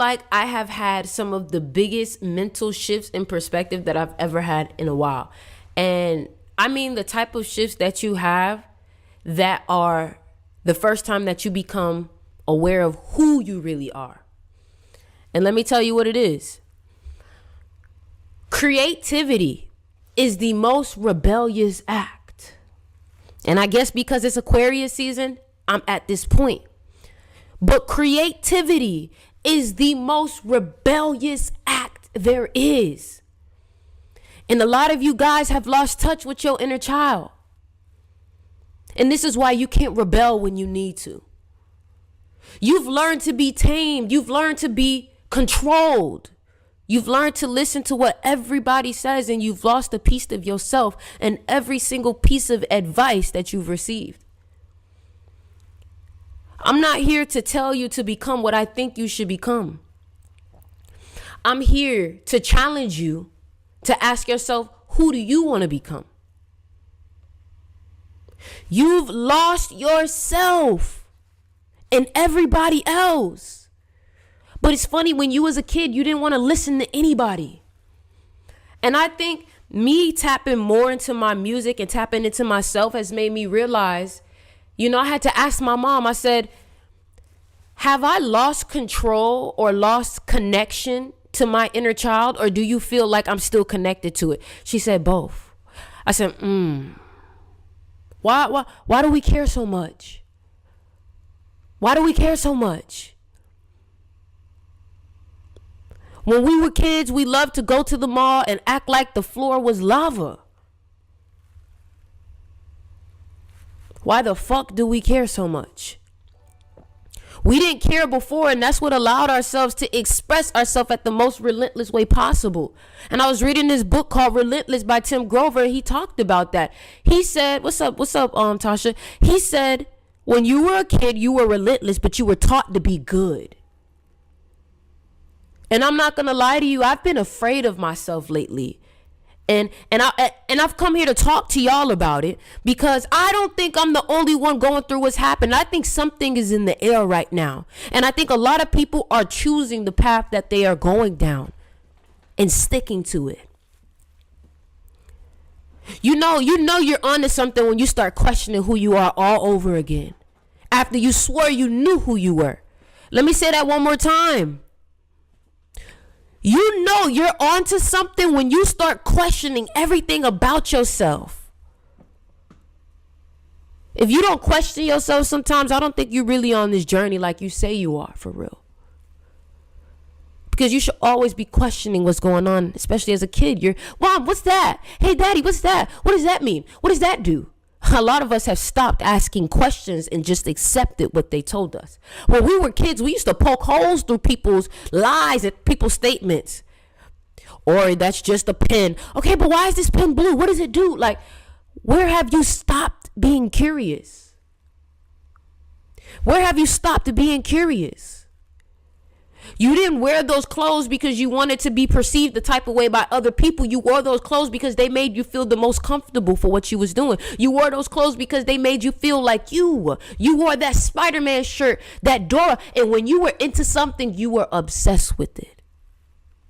like I have had some of the biggest mental shifts in perspective that I've ever had in a while. And I mean the type of shifts that you have that are the first time that you become aware of who you really are. And let me tell you what it is. Creativity is the most rebellious act. And I guess because it's Aquarius season, I'm at this point. But creativity is the most rebellious act there is. And a lot of you guys have lost touch with your inner child. And this is why you can't rebel when you need to. You've learned to be tamed. You've learned to be controlled. You've learned to listen to what everybody says, and you've lost a piece of yourself and every single piece of advice that you've received. I'm not here to tell you to become what I think you should become. I'm here to challenge you to ask yourself, who do you want to become? You've lost yourself and everybody else. But it's funny, when you was a kid, you didn't want to listen to anybody. And I think me tapping more into my music and tapping into myself has made me realize, I had to ask my mom, I said, have I lost control or lost connection to my inner child? Or do you feel like I'm still connected to it? She said, both. I said, Why do we care so much? Why do we care so much? When we were kids, we loved to go to the mall and act like the floor was lava. Why the fuck do we care so much? We didn't care before, and that's what allowed ourselves to express ourselves at the most relentless way possible. And I was reading this book called Relentless by Tim Grover, and he talked about that. He said, what's up, Tasha? He said, when you were a kid, you were relentless, but you were taught to be good. And I'm not going to lie to you, I've been afraid of myself lately. And I've come here to talk to y'all about it because I don't think I'm the only one going through what's happened. I think something is in the air right now. And I think a lot of people are choosing the path that they are going down and sticking to it. You know you're onto something when you start questioning who you are all over again. After you swore you knew who you were. Let me say that one more time. You know you're onto something when you start questioning everything about yourself. If you don't question yourself sometimes, I don't think you're really on this journey like you say you are, for real. Because you should always be questioning what's going on, especially as a kid. You're, Mom, what's that? Hey, Daddy, what's that? What does that mean? What does that do? A lot of us have stopped asking questions and just accepted what they told us. When we were kids, we used to poke holes through people's lies and people's statements. Or that's just a pen. Okay, but why is this pen blue? What does it do? Like, where have you stopped being curious? Where have you stopped being curious? You didn't wear those clothes because you wanted to be perceived the type of way by other people. You wore those clothes because they made you feel the most comfortable for what you was doing. You wore those clothes because they made you feel like you wore that Spider-Man shirt, that Dora. And when you were into something, you were obsessed with it.